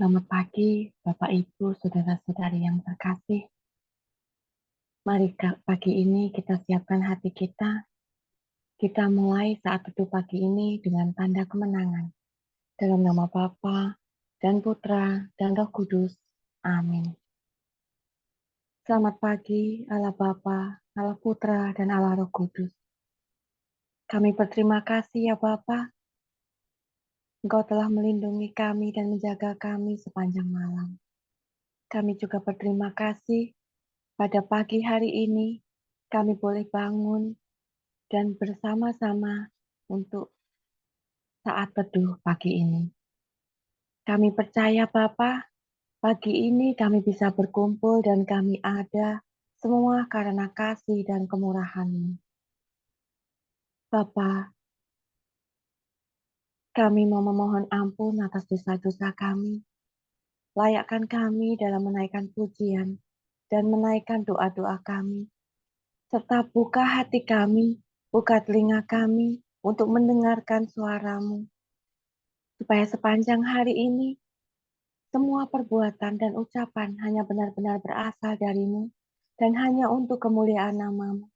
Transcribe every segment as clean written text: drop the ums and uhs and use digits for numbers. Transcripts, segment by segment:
Selamat pagi, Bapak Ibu, saudara-saudari yang terkasih. Mari pagi ini kita siapkan hati kita. Kita mulai saat teduh pagi ini dengan tanda kemenangan. Dalam nama Bapa dan Putra dan Roh Kudus. Amin. Selamat pagi, Allah Bapa, Allah Putra, dan Allah Roh Kudus. Kami berterima kasih ya Bapa. Engkau telah melindungi kami dan menjaga kami sepanjang malam. Kami juga berterima kasih pada pagi hari ini kami boleh bangun dan bersama-sama untuk saat teduh pagi ini. Kami percaya Bapa, pagi ini kami bisa berkumpul dan kami ada semua karena kasih dan kemurahan-Mu. Bapa, kami mau memohon ampun atas dosa-dosa kami. Layakkan kami dalam menaikkan pujian dan menaikkan doa-doa kami. Serta buka hati kami, buka telinga kami untuk mendengarkan suara-Mu. Supaya sepanjang hari ini, semua perbuatan dan ucapan hanya benar-benar berasal dari-Mu dan hanya untuk kemuliaan nama-Mu,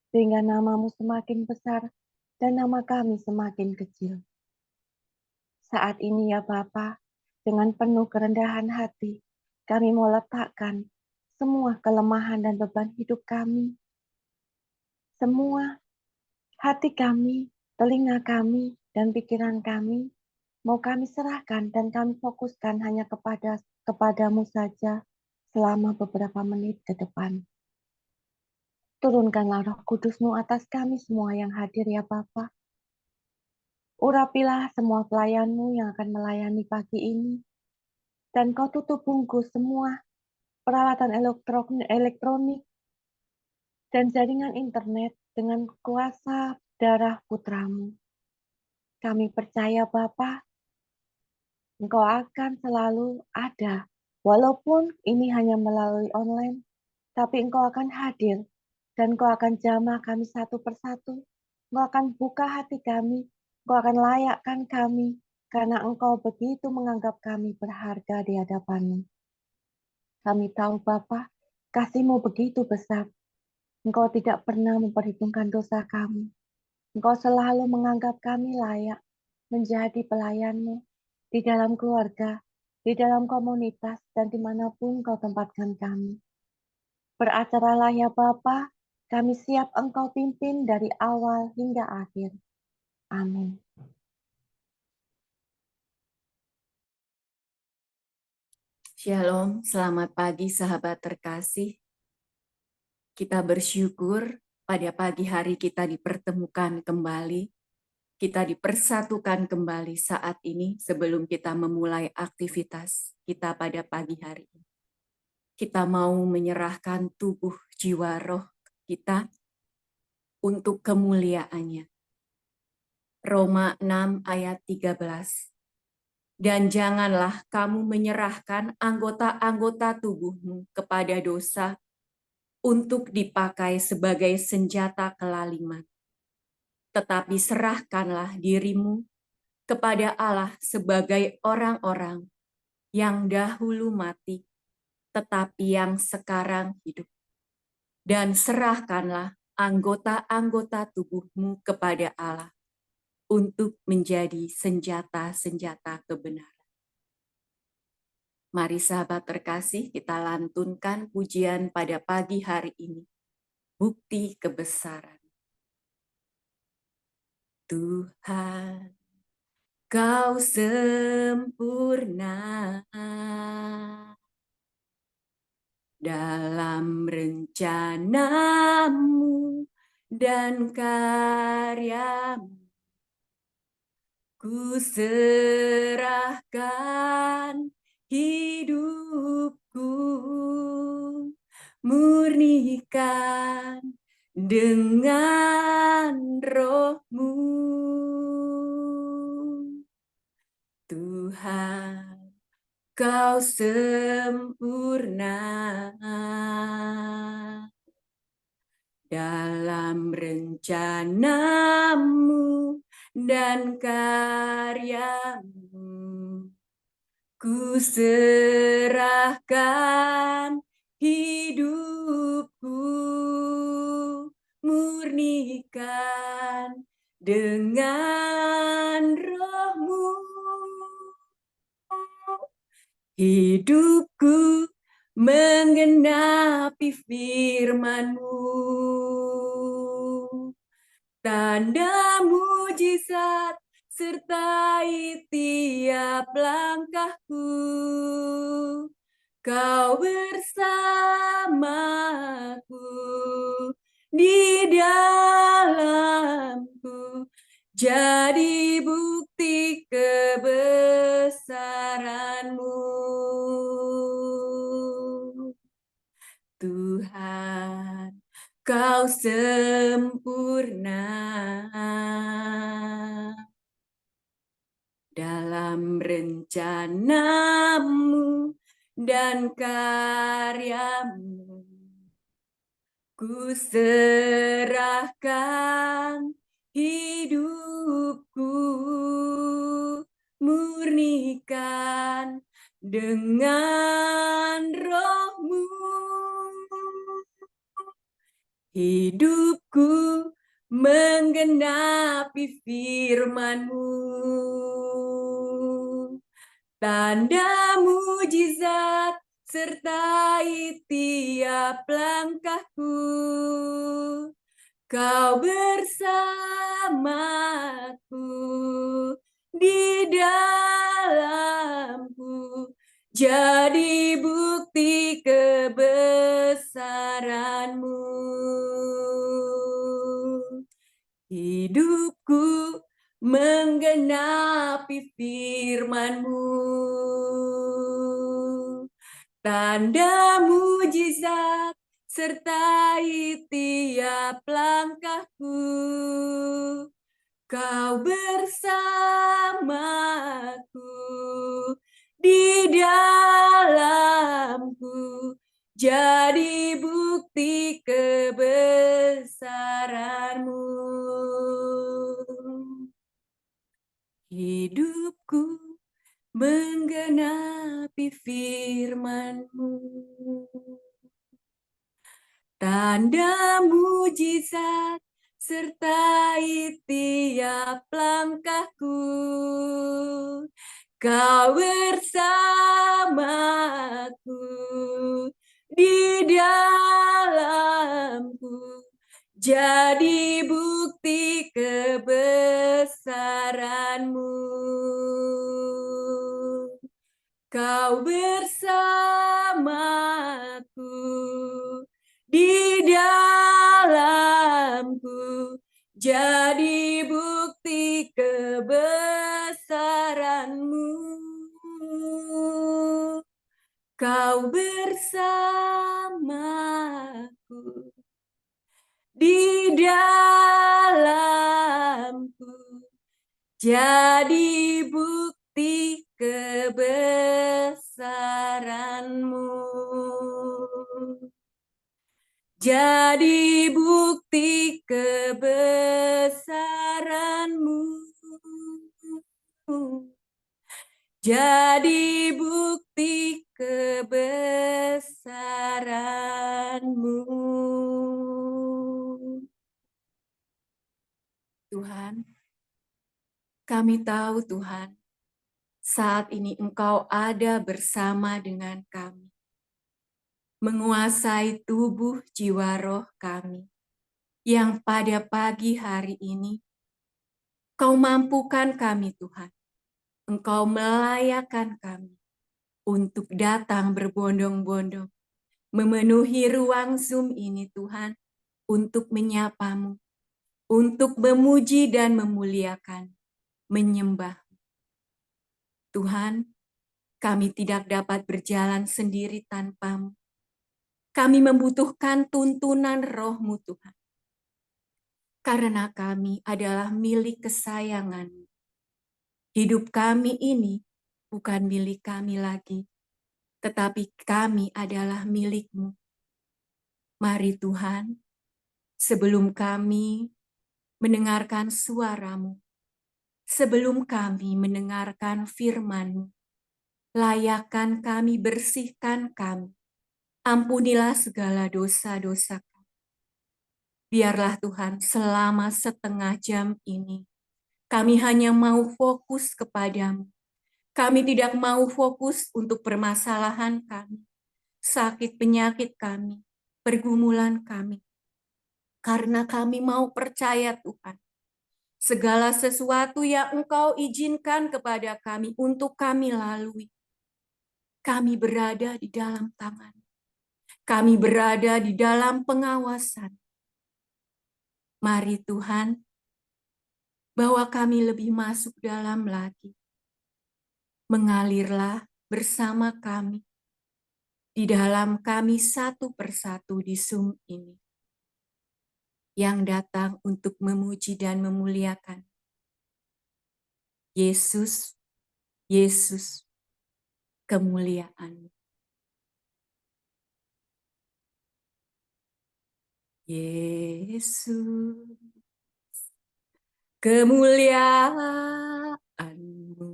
sehingga nama-Mu semakin besar dan nama kami semakin kecil. Saat ini ya Bapa, dengan penuh kerendahan hati, kami mau letakkan semua kelemahan dan beban hidup kami, semua hati kami, telinga kami, dan pikiran kami, mau kami serahkan dan kami fokuskan hanya kepadamu saja selama beberapa menit ke depan. Turunkanlah Roh Kudus-Mu atas kami semua yang hadir ya Bapa. Urapilah semua pelayan-Mu yang akan melayani pagi ini. Dan Kau tutup bungkus semua peralatan elektronik dan jaringan internet dengan kuasa darah putra-Mu. Kami percaya Bapa, Engkau akan selalu ada. Walaupun ini hanya melalui online, tapi Engkau akan hadir dan Engkau akan jamah kami satu persatu. Engkau akan buka hati kami, Engkau akan layakkan kami, karena Engkau begitu menganggap kami berharga di hadapan-Mu. Kami tahu Bapa, kasih-Mu begitu besar. Engkau tidak pernah memperhitungkan dosa kami. Engkau selalu menganggap kami layak menjadi pelayan-Mu di dalam keluarga, di dalam komunitas, dan dimanapun Engkau tempatkan kami. Beracaralah ya Bapa, kami siap Engkau pimpin dari awal hingga akhir. Amin. Shalom, selamat pagi sahabat terkasih. Kita bersyukur pada pagi hari kita dipertemukan kembali. Kita dipersatukan kembali saat ini sebelum kita memulai aktivitas kita pada pagi hari ini. Kita mau menyerahkan tubuh, jiwa, roh kita untuk kemuliaannya. Roma 6 ayat 13. Dan janganlah kamu menyerahkan anggota-anggota tubuhmu kepada dosa untuk dipakai sebagai senjata kelaliman. Tetapi serahkanlah dirimu kepada Allah sebagai orang-orang yang dahulu mati, tetapi yang sekarang hidup. Dan serahkanlah anggota-anggota tubuhmu kepada Allah untuk menjadi senjata-senjata kebenaran. Mari sahabat terkasih, kita lantunkan pujian pada pagi hari ini. Bukti kebesaran. Tuhan, Kau sempurna dalam rencana-Mu dan karya-Mu. Ku serahkan hidupku, murnikan dengan Roh-Mu. Tuhan, Kau sempurna dalam rencana-Mu dan karya-Mu. Ku Ku serahkan hidupku, murnikan dengan roh-Mu. Hidupku menggenapi firman-Mu. Tanda mujizat sertai tiap langkahku. Kau bersamaku di dalamku, jadi bukti kebesaran-Mu. Tuhan, Kau sempurna dalam rencana-Mu dan karya-Mu. Ku serahkan hidupku, murnikan dengan roh-Mu. Hidupku menggenapi firman-Mu. Tanda mujizat sertai tiap langkahku. Kau bersamaku di dalamku, jadi bukti kebesaran-Mu. Hidupku menggenapi firman-Mu. Tanda mujizat sertai tiap langkahku. Kau bersamaku di dalamku, jadi bukti kebesaran-Mu. Hidupku menggenapi firman-Mu. Tanda mujizat sertai tiap langkahku. Kau bersamaku di dalamku, jadi bukti kebesaran-Mu. Kau bersamaku di dalamku, jadi bukti kebesaran-Mu. Kau bersamaku di dalamku, jadi bukti kebesaran-Mu. Jadi bukti kebesaran-Mu. Jadi bukti kebesaran-Mu. Tuhan, kami tahu Tuhan, saat ini Engkau ada bersama dengan kami, menguasai tubuh jiwa roh kami, yang pada pagi hari ini Kau mampukan kami Tuhan, Engkau melayakan kami untuk datang berbondong-bondong, memenuhi ruang Zoom ini Tuhan, untuk menyapa-Mu, untuk memuji dan memuliakan, menyembah. Tuhan, kami tidak dapat berjalan sendiri tanpa-Mu. Kami membutuhkan tuntunan Roh-Mu Tuhan. Karena kami adalah milik kesayangan-Mu. Hidup kami ini bukan milik kami lagi, tetapi kami adalah milik-Mu. Mari Tuhan, sebelum kami mendengarkan suara-Mu, sebelum kami mendengarkan firman-Mu, Layakkan kami, bersihkan kami. Ampunilah segala dosa-dosa kami. Biarlah Tuhan selama setengah jam ini, kami hanya mau fokus kepadamu. Kami tidak mau fokus untuk permasalahan kami, sakit penyakit kami, pergumulan kami. Karena kami mau percaya Tuhan, segala sesuatu yang Engkau izinkan kepada kami untuk kami lalui, kami berada di dalam tangan. Kami berada di dalam pengawasan. Mari Tuhan, bawa kami lebih masuk dalam lagi. Mengalirlah bersama kami di dalam kami satu persatu di Zoom ini, yang datang untuk memuji dan memuliakan Yesus, Yesus, kemuliaan. Yesus, kemuliaan-Mu,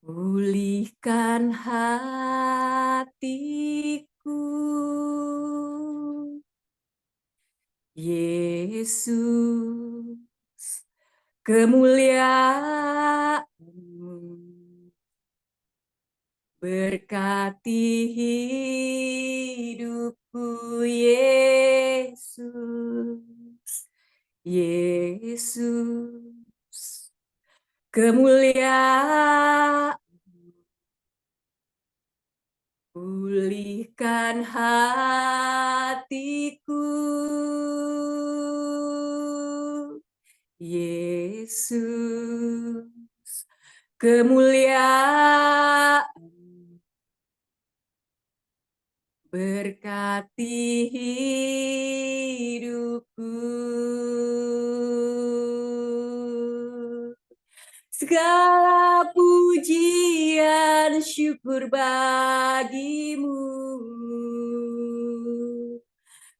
pulihkan hatiku. Yesus, kemuliaan-Mu, berkati hidupku. Yesus, Yesus, kemuliaan, pulihkan hatiku. Yesus, kemuliaan, berkati hidupku. Segala pujian syukur bagimu.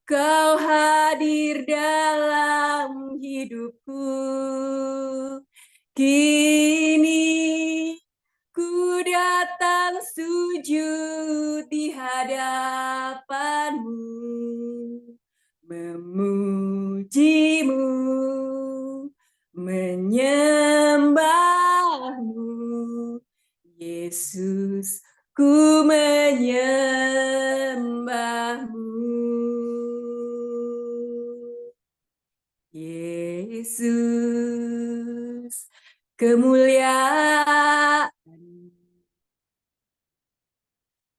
Kau hadir dalam hidupku. Kini ku datang sujud di hadapanmu, memujimu, menyembahmu. Yesus, ku menyembahmu. Yesus, kemuliaan,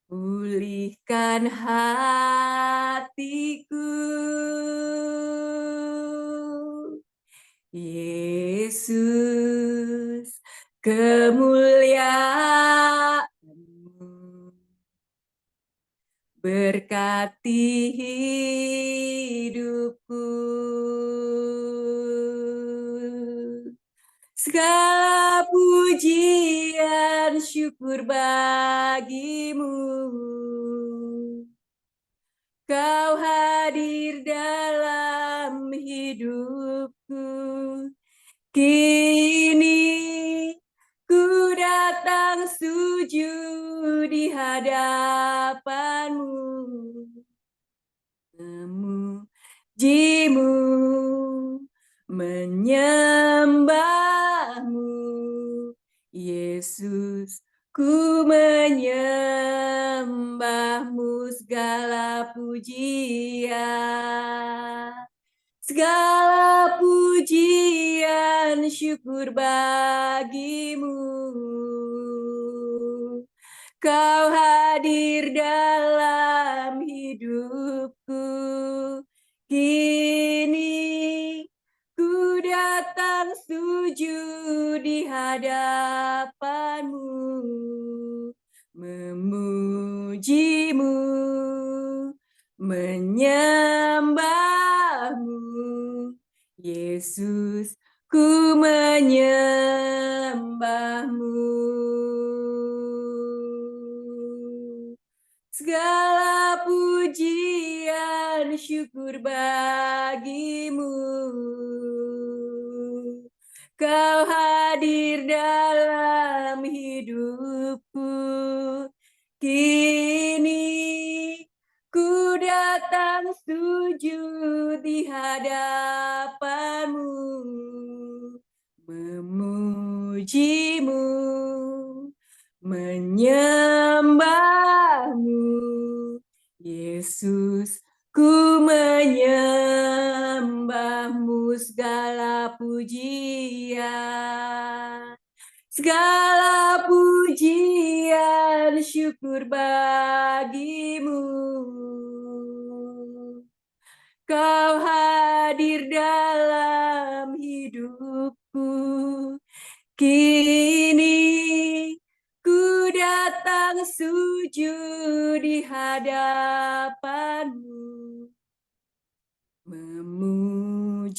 pulihkan hatiku. Yesus, kemuliaan-Mu, berkati hidupku. Segala pujian syukur bagimu. Kau hadir dalam hidupku. Kini ku datang sujud di hadapanmu, memujimu, menyembahmu. Yesus, ku menyembahmu. Segala pujian, segala pujian syukur bagimu. Kau hadir dalam hidupku. Kini ku datang sujud di hadapanmu, memujimu, menyembahmu. Yesus, ku menyembahmu. Segala pujian syukur bagimu. Kau hadir dalam hidupku. Kini ku datang sujud di hadapanmu, memujimu, menyembahmu. Yesus, ku menyembahmu, segala pujian. Segala pujian syukur bagimu. Kau hadir dalam hidupku. Kini ku datang sujud di hadapanmu, memujimu,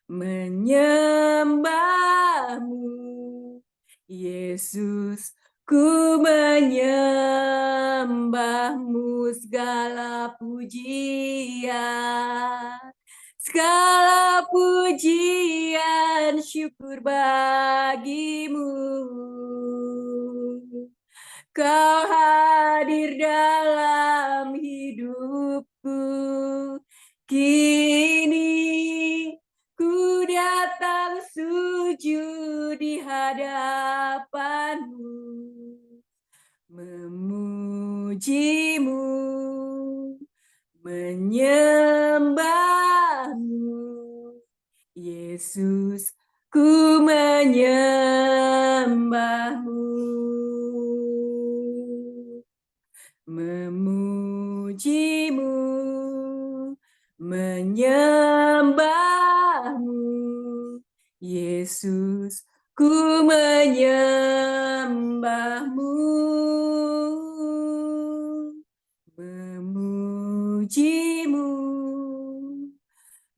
menyembahmu. Yesus, ku menyembahmu, segala pujian. Segala pujian syukur bagimu. Kau hadir dalam hidupku. Kini ku datang sujud di hadapanmu, memujimu, menyembahmu. Yesus, ku menyembahmu, memujimu, menyembahmu. Yesus, ku menyembahmu, memujimu,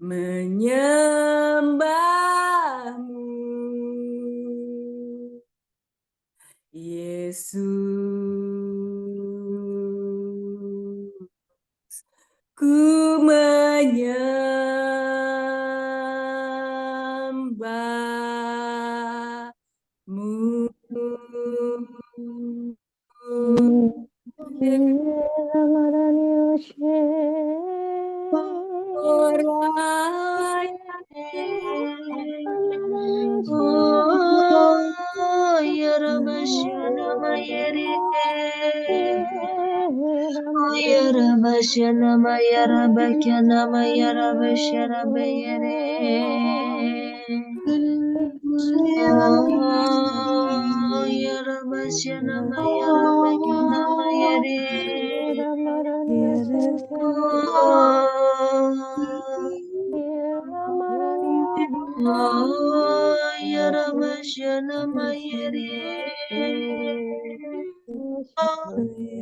menyembahmu. Yesus, ku menyembahmu. Oh, Yarabashana Mayere. Oh, Yarabashana Mayarabakana Mayarabashana Bayere. Oh, Yarabashana Mayarabakana Mayere. Oh, Yarabashana Mayere.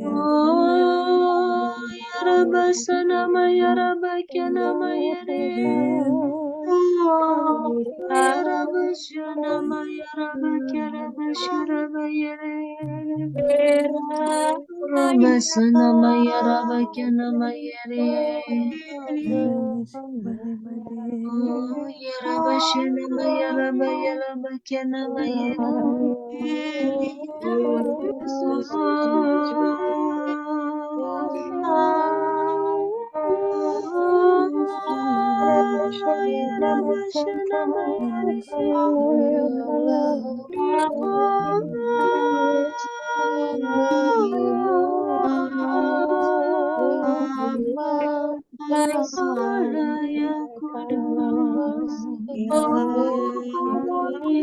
Oh, Yarabasana Mayarabakana Mayere. Oh, Yarabashana Mayarabakana Mayere. Rabasana Mayarabakana Mayere. Oh, Yarabashana Mayarabakana Mayere.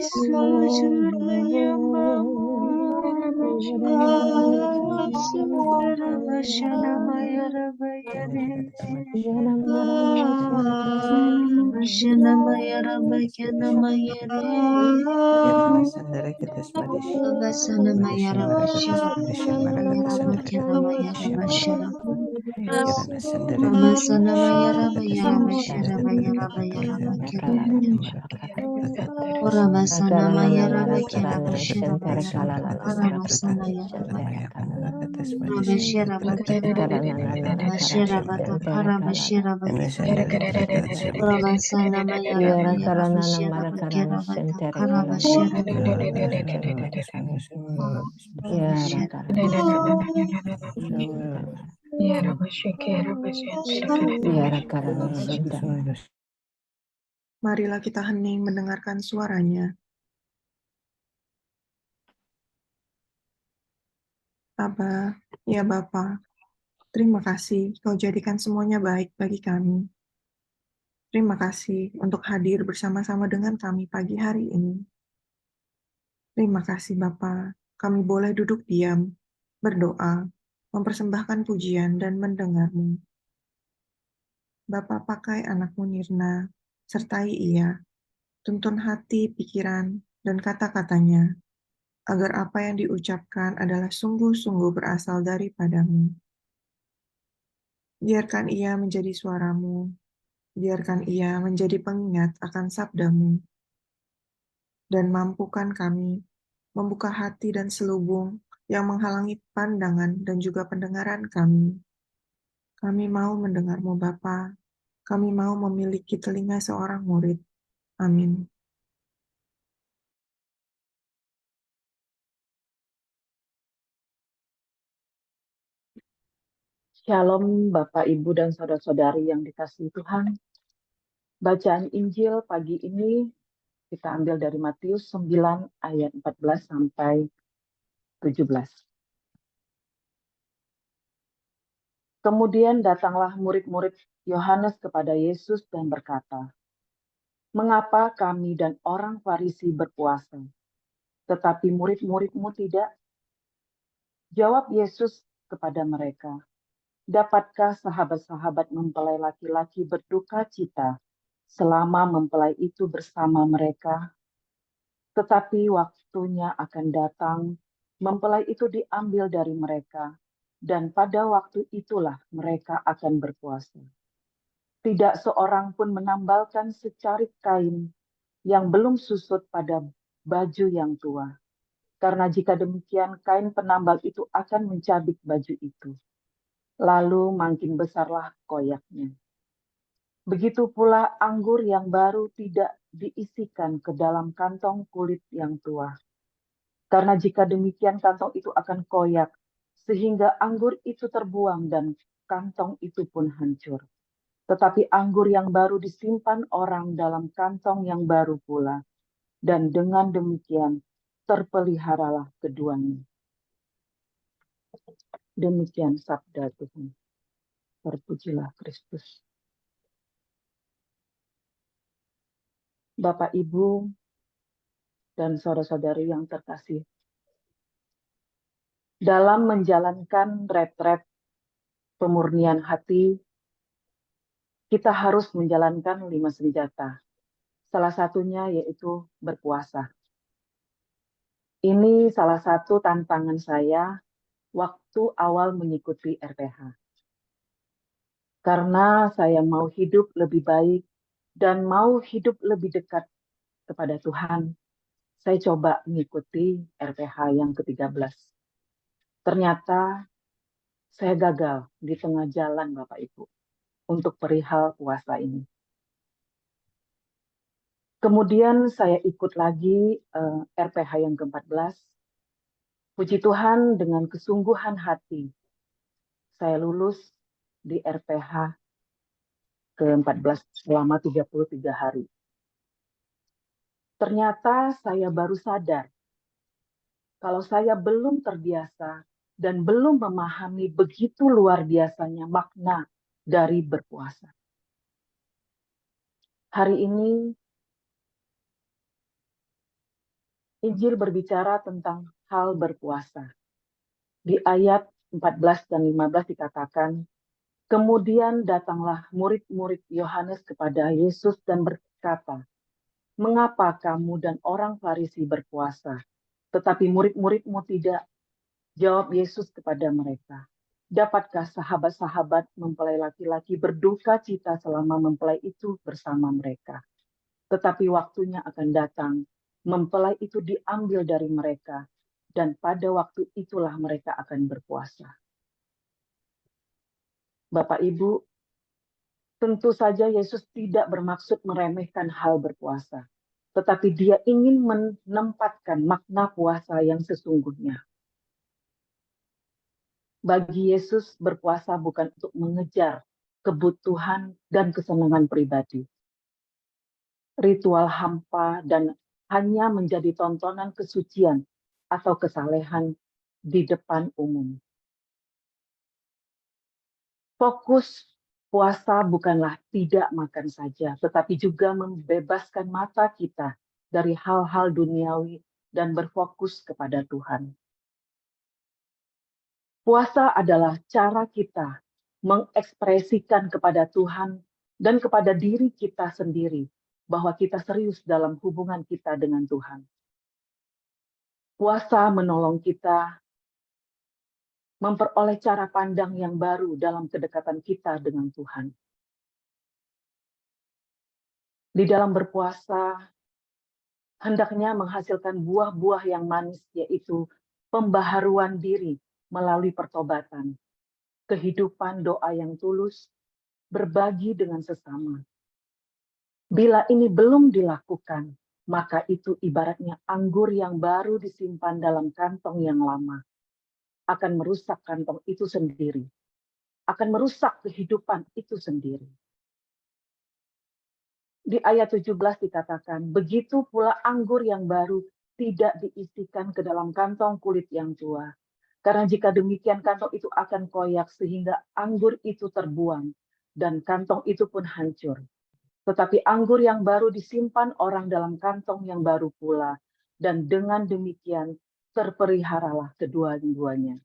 Sujud menyembahmu. Rabashana Mayarabayane. Rabashana Mayarabakana Mayare. Rabasana Mayarabashana Mayarabakana Mayarabashana. Ramasana Maya Rabaya Rabashira Baya Rabaya Rabakiri Ramasana Maya Rabakira Bashira Baya Ramasana Rabashira Bata Mashira Bata Karabashira Baya Ramasana Maya Rabaya Rabashira Bakira Bata Karabashira Marilah kita hening mendengarkan suaranya. Aba, ya Bapa, terima kasih Kau jadikan semuanya baik bagi kami. Terima kasih untuk hadir bersama-sama dengan kami pagi hari ini. Terima kasih Bapa, kami boleh duduk diam, berdoa, mempersembahkan pujian dan mendengar-Mu. Bapa pakai anak-Mu Nirna, sertai ia, tuntun hati, pikiran, dan kata-katanya, agar apa yang diucapkan adalah sungguh-sungguh berasal daripada-Mu. Biarkan ia menjadi suara-Mu, biarkan ia menjadi pengingat akan sabda-Mu, dan mampukan kami membuka hati dan selubung yang menghalangi pandangan dan juga pendengaran kami. Kami mau mendengar-Mu Bapa, kami mau memiliki telinga seorang murid. Amin. Shalom Bapak, Ibu, dan saudara-saudari yang dikasihi Tuhan. Bacaan Injil pagi ini kita ambil dari Matius 9 ayat 14 sampai 17. Kemudian datanglah murid-murid Yohanes kepada Yesus dan berkata, "Mengapa kami dan orang Farisi berpuasa, tetapi murid-murid-mu tidak?" Jawab Yesus kepada mereka, "Dapatkah sahabat-sahabat mempelai laki-laki berduka cita selama mempelai itu bersama mereka? Tetapi waktunya akan datang, mempelai itu diambil dari mereka, dan pada waktu itulah mereka akan berpuasa. Tidak seorang pun menambalkan secarik kain yang belum susut pada baju yang tua. Karena jika demikian, kain penambal itu akan mencabik baju itu. Lalu makin besarlah koyaknya. Begitu pula anggur yang baru tidak diisikan ke dalam kantong kulit yang tua. Karena jika demikian kantong itu akan koyak, sehingga anggur itu terbuang dan kantong itu pun hancur. Tetapi anggur yang baru disimpan orang dalam kantong yang baru pula. Dan dengan demikian terpeliharalah keduanya." Demikian sabda Tuhan. Terpujilah Kristus. Bapak, Ibu, dan saudara-saudari yang terkasih, dalam menjalankan retret pemurnian hati, kita harus menjalankan 5 senjata. Salah satunya yaitu berpuasa. Ini salah satu tantangan saya waktu awal mengikuti RPH. Karena saya mau hidup lebih baik dan mau hidup lebih dekat kepada Tuhan, saya coba mengikuti RPH yang ke-13. Ternyata saya gagal di tengah jalan, Bapak Ibu, untuk perihal puasa ini. Kemudian saya ikut lagi RPH yang ke-14. Puji Tuhan, dengan kesungguhan hati, saya lulus di RPH ke-14 selama 33 hari. Ternyata saya baru sadar kalau saya belum terbiasa dan belum memahami begitu luar biasanya makna dari berpuasa. Hari ini Injil berbicara tentang hal berpuasa. Di ayat 14 dan 15 dikatakan, kemudian datanglah murid-murid Yohanes kepada Yesus dan berkata, "Mengapa kamu dan orang Farisi berpuasa, tetapi murid-muridmu tidak?" Jawab Yesus kepada mereka, Dapatkah sahabat-sahabat mempelai laki-laki berduka cita selama mempelai itu bersama mereka? Tetapi waktunya akan datang, mempelai itu diambil dari mereka, dan pada waktu itulah mereka akan berpuasa. Bapak Ibu, tentu saja Yesus tidak bermaksud meremehkan hal berpuasa, tetapi Dia ingin menempatkan makna puasa yang sesungguhnya. Bagi Yesus, berpuasa bukan untuk mengejar kebutuhan dan kesenangan pribadi. Ritual hampa dan hanya menjadi tontonan kesucian atau kesalehan di depan umum. Fokus puasa bukanlah tidak makan saja, tetapi juga membebaskan mata kita dari hal-hal duniawi dan berfokus kepada Tuhan. Puasa adalah cara kita mengekspresikan kepada Tuhan dan kepada diri kita sendiri bahwa kita serius dalam hubungan kita dengan Tuhan. Puasa menolong kita memperoleh cara pandang yang baru dalam kedekatan kita dengan Tuhan. Di dalam berpuasa, hendaknya menghasilkan buah-buah yang manis, yaitu pembaharuan diri melalui pertobatan, kehidupan doa yang tulus, berbagi dengan sesama. Bila ini belum dilakukan, maka itu ibaratnya anggur yang baru disimpan dalam kantong yang lama. Akan merusak kantong itu sendiri. Akan merusak kehidupan itu sendiri. Di ayat 17 dikatakan, begitu pula anggur yang baru tidak diisikan ke dalam kantong kulit yang tua. Karena jika demikian kantong itu akan koyak sehingga anggur itu terbuang dan kantong itu pun hancur. Tetapi anggur yang baru disimpan orang dalam kantong yang baru pula, dan dengan demikian terpeliharalah kedua-duanya.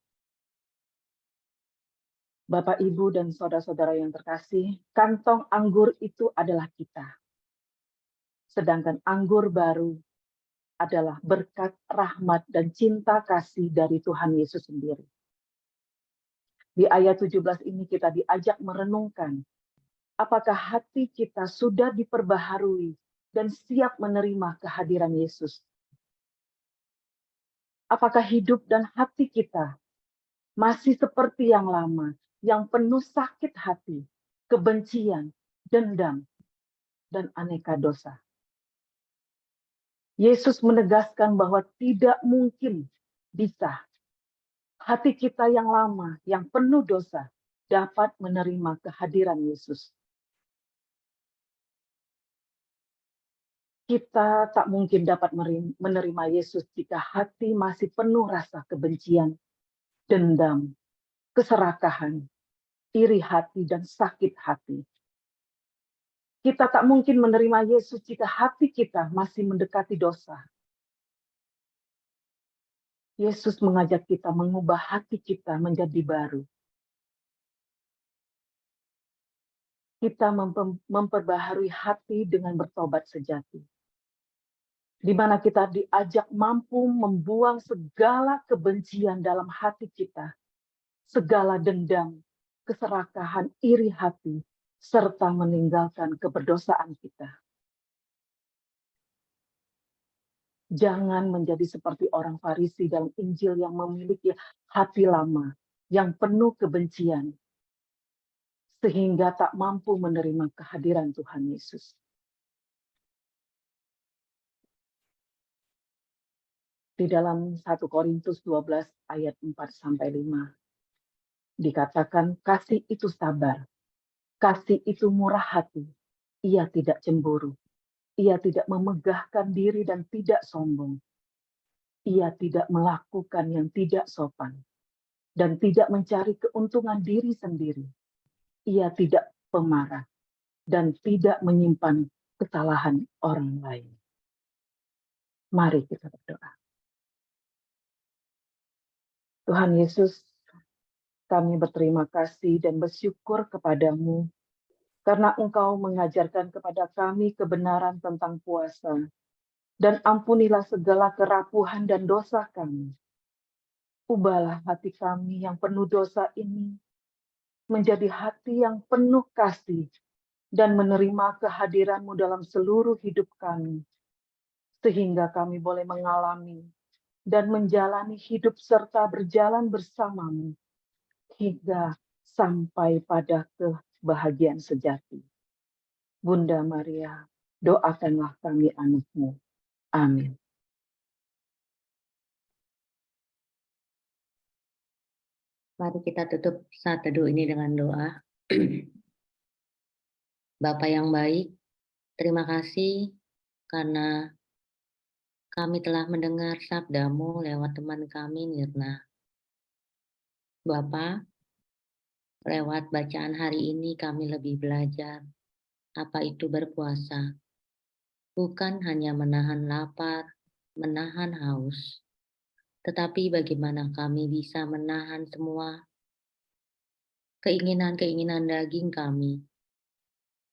Bapak, Ibu, dan saudara-saudara yang terkasih, kantong anggur itu adalah kita. Sedangkan anggur baru adalah berkat rahmat dan cinta kasih dari Tuhan Yesus sendiri. Di ayat 17 ini kita diajak merenungkan, apakah hati kita sudah diperbaharui dan siap menerima kehadiran Yesus? Apakah hidup dan hati kita masih seperti yang lama, yang penuh sakit hati, kebencian, dendam, dan aneka dosa? Yesus menegaskan bahwa tidak mungkin bisa hati kita yang lama, yang penuh dosa, dapat menerima kehadiran Yesus. Kita tak mungkin dapat menerima Yesus jika hati masih penuh rasa kebencian, dendam, keserakahan, iri hati, dan sakit hati. Kita tak mungkin menerima Yesus jika hati kita masih mendekati dosa. Yesus mengajak kita mengubah hati kita menjadi baru. Kita memperbaharui hati dengan bertobat sejati. Di mana kita diajak mampu membuang segala kebencian dalam hati kita, segala dendam, keserakahan, iri hati, serta meninggalkan keberdosaan kita. Jangan menjadi seperti orang Farisi dalam Injil yang memiliki hati lama, yang penuh kebencian, sehingga tak mampu menerima kehadiran Tuhan Yesus. Di dalam 1 Korintus 12 ayat 4-5 dikatakan, kasih itu sabar, kasih itu murah hati, ia tidak cemburu, ia tidak memegahkan diri dan tidak sombong, ia tidak melakukan yang tidak sopan, dan tidak mencari keuntungan diri sendiri, ia tidak pemarah, dan tidak menyimpan kesalahan orang lain. Mari kita berdoa. Tuhan Yesus, kami berterima kasih dan bersyukur kepadamu karena Engkau mengajarkan kepada kami kebenaran tentang puasa, dan ampunilah segala kerapuhan dan dosa kami. Ubahlah hati kami yang penuh dosa ini menjadi hati yang penuh kasih dan menerima kehadiran-Mu dalam seluruh hidup kami, sehingga kami boleh mengalami dan menjalani hidup serta berjalan bersama-Mu hingga sampai pada kebahagiaan sejati. Bunda Maria, doakanlah kami anak-Mu. Amin. Mari kita tutup saat teduh ini dengan doa. Bapa yang baik, terima kasih karena kami telah mendengar sabda-Mu lewat teman kami Mirna. Bapa, lewat bacaan hari ini kami lebih belajar apa itu berpuasa. Bukan hanya menahan lapar, menahan haus, tetapi bagaimana kami bisa menahan semua keinginan-keinginan daging kami.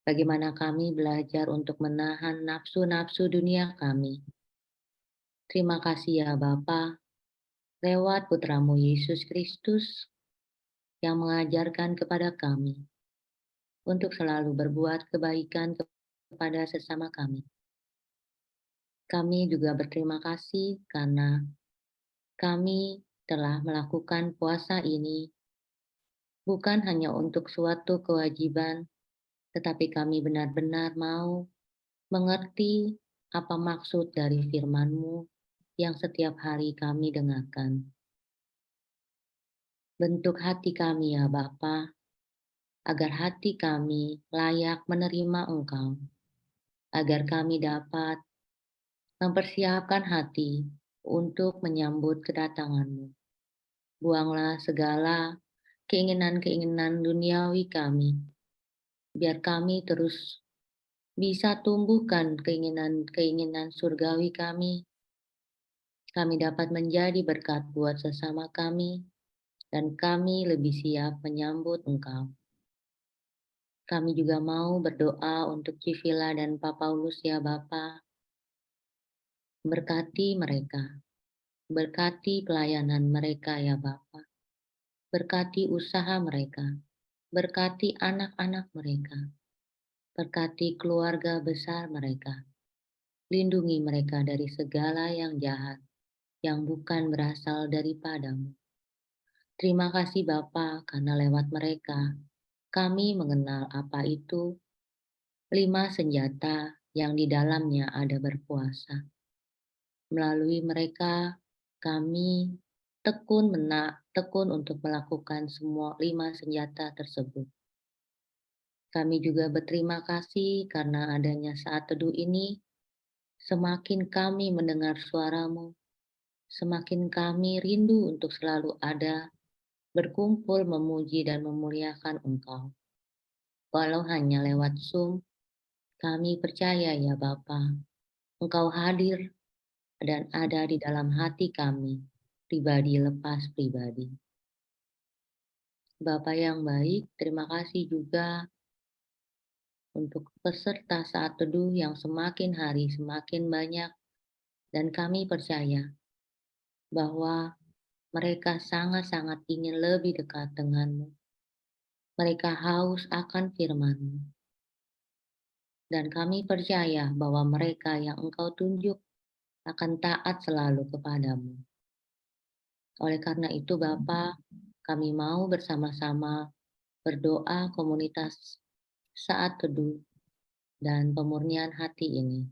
Bagaimana kami belajar untuk menahan nafsu-nafsu dunia kami. Terima kasih ya Bapa, lewat Putramu Yesus Kristus yang mengajarkan kepada kami untuk selalu berbuat kebaikan kepada sesama kami. Kami juga berterima kasih karena kami telah melakukan puasa ini bukan hanya untuk suatu kewajiban, tetapi kami benar-benar mau mengerti apa maksud dari firman-Mu yang setiap hari kami dengarkan. Bentuk hati kami ya Bapa, agar hati kami layak menerima Engkau, agar kami dapat mempersiapkan hati untuk menyambut kedatangan-Mu. Buanglah segala keinginan-keinginan duniawi kami, biar kami terus bisa tumbuhkan keinginan-keinginan surgawi kami. Kami dapat menjadi berkat buat sesama kami, dan kami lebih siap menyambut Engkau. Kami juga mau berdoa untuk Civila dan Pak Paulus ya Bapa. Berkati mereka, berkati pelayanan mereka ya Bapa. Berkati usaha mereka, berkati anak-anak mereka, berkati keluarga besar mereka. Lindungi mereka dari segala yang jahat, yang bukan berasal daripadamu. Terima kasih Bapa, karena lewat mereka, kami mengenal apa itu 5 senjata yang di dalamnya ada berpuasa. Melalui mereka, kami tekun untuk melakukan semua 5 senjata tersebut. Kami juga berterima kasih karena adanya saat teduh ini, semakin kami mendengar suara-Mu, semakin kami rindu untuk selalu ada, berkumpul memuji dan memuliakan Engkau. Walau hanya lewat Zoom, kami percaya ya Bapa, Engkau hadir dan ada di dalam hati kami, pribadi lepas pribadi. Bapa yang baik, terima kasih juga untuk peserta saat teduh yang semakin hari semakin banyak, dan kami percaya bahwa mereka sangat-sangat ingin lebih dekat denganmu. Mereka haus akan firman-Mu. Dan kami percaya bahwa mereka yang Engkau tunjuk akan taat selalu kepadamu. Oleh karena itu Bapa, kami mau bersama-sama berdoa komunitas saat teduh dan pemurnian hati ini.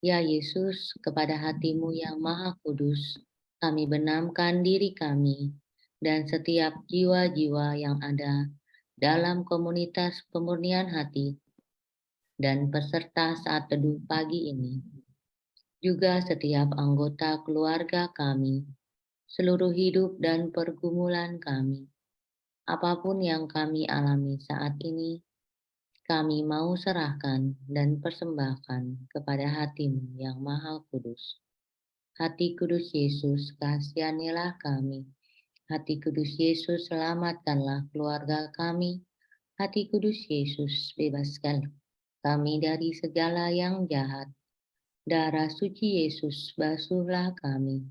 Ya Yesus, kepada hati-Mu yang maha kudus, kami benamkan diri kami dan setiap jiwa-jiwa yang ada dalam komunitas pemurnian hati dan peserta saat teduh pagi ini. Juga setiap anggota keluarga kami, seluruh hidup dan pergumulan kami. Apapun yang kami alami saat ini, kami mau serahkan dan persembahkan kepada hati-Mu yang maha kudus. Hati kudus Yesus, kasihanilah kami. Hati kudus Yesus, selamatkanlah keluarga kami. Hati kudus Yesus, bebaskan kami dari segala yang jahat. Darah suci Yesus, basuhlah kami.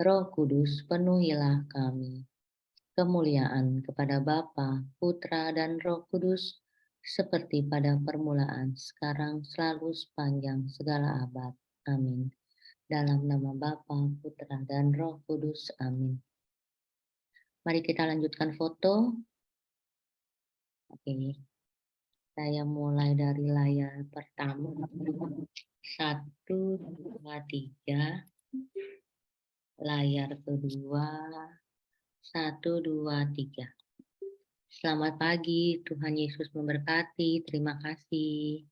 Roh Kudus, penuhilah kami. Kemuliaan kepada Bapa, Putra, dan Roh Kudus, seperti pada permulaan, sekarang, selalu, sepanjang segala abad. Amin. Dalam nama Bapa, Putra, dan Roh Kudus. Amin. Mari kita lanjutkan foto. Oke, saya mulai dari layar pertama. 1, 2, 3. Layar kedua. 1, 2, 3. Selamat pagi, Tuhan Yesus memberkati. Terima kasih.